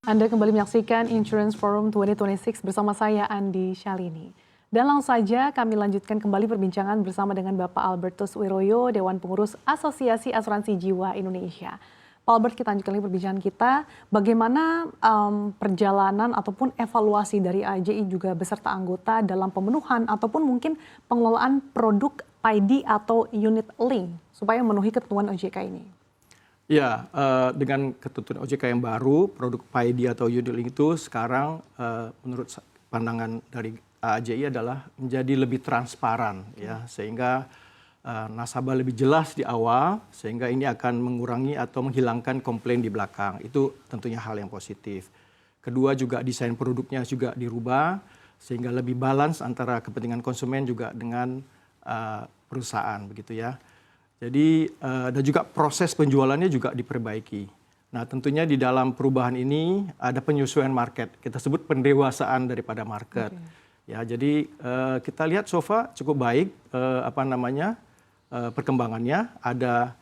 Anda kembali menyaksikan Insurance Forum 2026 bersama saya Andi Shalini. Dan langsung saja kami lanjutkan kembali perbincangan bersama dengan Bapak Albertus Wiroyo, Dewan Pengurus Asosiasi Asuransi Jiwa Indonesia. Pak Albert, kita lanjutkan lagi perbincangan kita. Bagaimana perjalanan ataupun evaluasi dari AJI juga beserta anggota dalam pemenuhan ataupun mungkin pengelolaan produk PID atau unit link supaya memenuhi ketentuan OJK ini? Ya, dengan ketentuan OJK yang baru, produk PID atau unit link itu sekarang menurut pandangan dari AJI adalah menjadi lebih transparan, ya, sehingga nasabah lebih jelas di awal, sehingga ini akan mengurangi atau menghilangkan komplain di belakang. Itu tentunya hal yang positif. Kedua juga desain produknya juga dirubah, sehingga lebih balance antara kepentingan konsumen juga dengan perusahaan, begitu ya. Jadi dan juga proses penjualannya juga diperbaiki. Nah, tentunya di dalam perubahan ini ada penyesuaian market. Kita sebut pendewasaan daripada market. Okay. Ya, jadi kita lihat so far cukup baik perkembangannya. Ada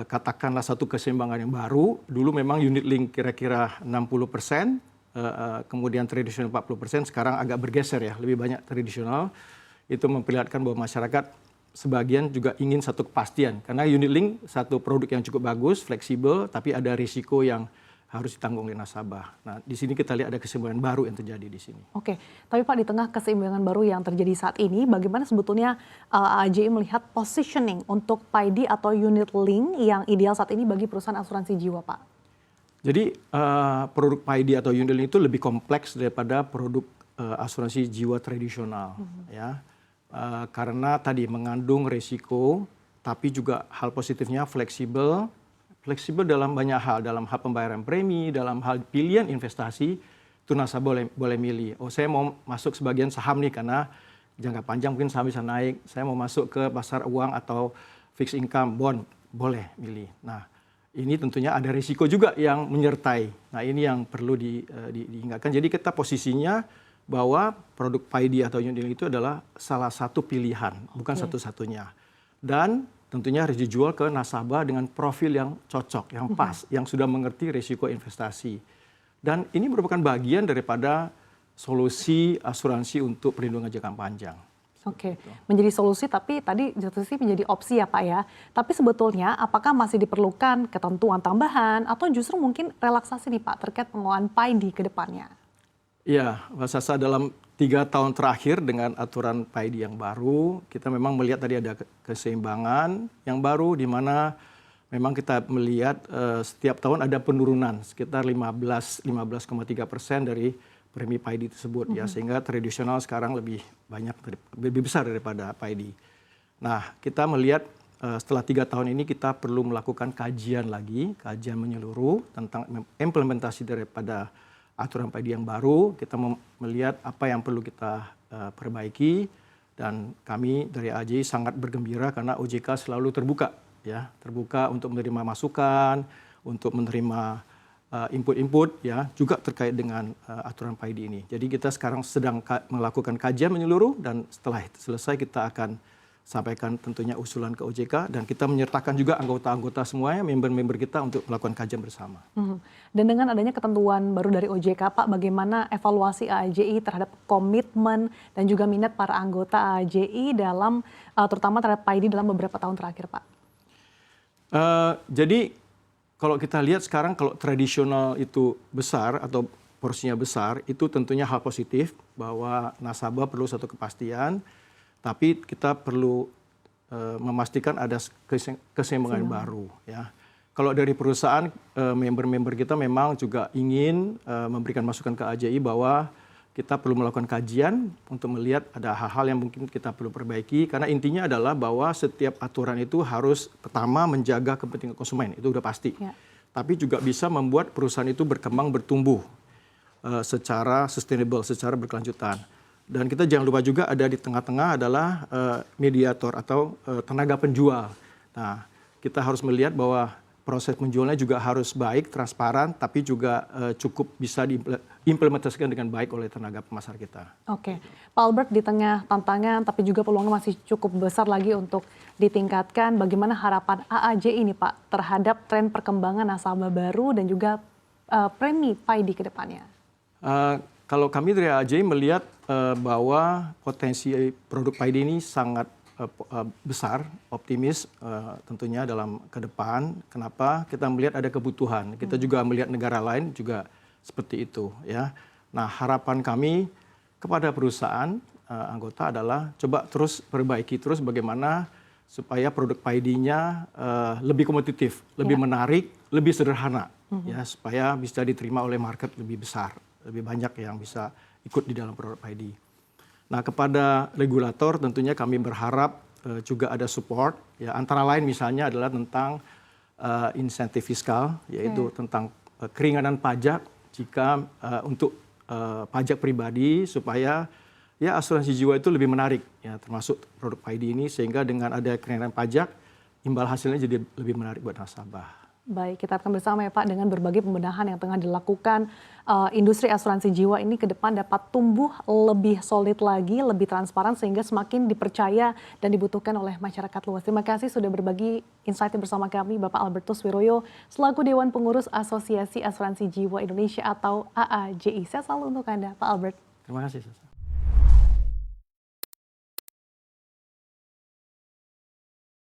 katakanlah satu keseimbangan yang baru. Dulu memang unit link kira-kira 60%, kemudian tradisional 40%. Sekarang agak bergeser ya, lebih banyak tradisional. Itu memperlihatkan bahwa masyarakat sebagian juga ingin satu kepastian, karena unit link satu produk yang cukup bagus, fleksibel, tapi ada risiko yang harus ditanggung oleh nasabah. Nah, di sini kita lihat ada keseimbangan baru yang terjadi di sini. Oke, tapi Pak, di tengah keseimbangan baru yang terjadi saat ini, bagaimana sebetulnya AJI melihat positioning untuk PID atau unit link yang ideal saat ini bagi perusahaan asuransi jiwa, Pak? Jadi produk PID atau unit link itu lebih kompleks daripada produk asuransi jiwa tradisional, ya. Karena tadi mengandung risiko, tapi juga hal positifnya fleksibel dalam banyak hal, dalam hal pembayaran premi, dalam hal pilihan investasi, itu nasabah boleh milih. Oh, saya mau masuk sebagian saham nih karena jangka panjang mungkin saham bisa naik. Saya mau masuk ke pasar uang atau fixed income, bond, boleh milih. Nah, ini tentunya ada risiko juga yang menyertai. Nah, ini yang perlu diingatkan. Jadi kita posisinya bahwa produk PID atau unit link itu adalah salah satu pilihan, bukan satu-satunya. Dan tentunya harus dijual ke nasabah dengan profil yang cocok, yang pas, yang sudah mengerti risiko investasi. Dan ini merupakan bagian daripada solusi asuransi untuk perlindungan jangka panjang. Oke, menjadi solusi tapi tadi di satu sisi menjadi opsi ya Pak ya. Tapi sebetulnya apakah masih diperlukan ketentuan tambahan atau justru mungkin relaksasi nih Pak terkait pengelolaan PID ke depannya? Ya, Mbak Sasa, dalam 3 tahun terakhir dengan aturan PID yang baru, kita memang melihat tadi ada keseimbangan yang baru di mana memang kita melihat setiap tahun ada penurunan sekitar 15,3% dari premi PID tersebut, ya, sehingga tradisional sekarang lebih besar daripada PID. Nah, kita melihat setelah 3 tahun ini kita perlu melakukan kajian kajian menyeluruh tentang implementasi daripada aturan PID yang baru. Kita melihat apa yang perlu kita perbaiki, dan kami dari AJI sangat bergembira karena OJK selalu terbuka untuk menerima masukan, untuk menerima input-input, ya, juga terkait dengan aturan PID ini. Jadi kita sekarang sedang melakukan kajian menyeluruh, dan setelah selesai kita akan sampaikan tentunya usulan ke OJK, dan kita menyertakan juga anggota-anggota semuanya, member-member kita untuk melakukan kajian bersama. Dan dengan adanya ketentuan baru dari OJK, Pak, bagaimana evaluasi AJI terhadap komitmen dan juga minat para anggota AJI dalam terutama terhadap PID dalam beberapa tahun terakhir, Pak? Jadi kalau kita lihat sekarang, kalau tradisional itu besar atau porsinya besar, itu tentunya hal positif bahwa nasabah perlu satu kepastian. Tapi kita perlu memastikan ada keseimbangan baru, ya. Kalau dari perusahaan, member-member kita memang juga ingin memberikan masukan ke AJI bahwa kita perlu melakukan kajian untuk melihat ada hal-hal yang mungkin kita perlu perbaiki. Karena intinya adalah bahwa setiap aturan itu harus pertama menjaga kepentingan konsumen, itu udah pasti. Ya. Tapi juga bisa membuat perusahaan itu berkembang, bertumbuh secara sustainable, secara berkelanjutan. Dan kita jangan lupa juga ada di tengah-tengah adalah mediator atau tenaga penjual. Nah, kita harus melihat bahwa proses penjualnya juga harus baik, transparan, tapi juga cukup bisa diimplementasikan dengan baik oleh tenaga pemasar kita. Oke, Pak Albert, di tengah tantangan tapi juga peluangnya masih cukup besar lagi untuk ditingkatkan. Bagaimana harapan AAJ ini Pak terhadap tren perkembangan nasabah baru dan juga premi PAID ke depannya? Kalau kami dari AAJ melihat bahwa potensi produk PAID ini sangat besar, optimis tentunya dalam ke depan. Kenapa? Kita melihat ada kebutuhan. Kita juga melihat negara lain juga seperti itu, ya. Nah, harapan kami kepada perusahaan anggota adalah coba terus perbaiki terus bagaimana supaya produk PAID-nya lebih kompetitif, lebih menarik, lebih sederhana, ya, supaya bisa diterima oleh market lebih besar, lebih banyak yang bisa ikut di dalam produk PAID. Nah, kepada regulator tentunya kami berharap juga ada support, ya, antara lain misalnya adalah tentang insentif fiskal, yaitu tentang keringanan pajak jika untuk pajak pribadi supaya ya asuransi jiwa itu lebih menarik, ya, termasuk produk PAID ini, sehingga dengan ada keringanan pajak imbal hasilnya jadi lebih menarik buat nasabah. Baik, kita akan bersama ya Pak dengan berbagai pembenahan yang tengah dilakukan. Industri asuransi jiwa ini ke depan dapat tumbuh lebih solid lagi, lebih transparan sehingga semakin dipercaya dan dibutuhkan oleh masyarakat luas. Terima kasih sudah berbagi insight bersama kami Bapak Albertus Wiroyo selaku Dewan Pengurus Asosiasi Asuransi Jiwa Indonesia atau AAJI. Saya selalu untuk Anda Pak Albert. Terima kasih.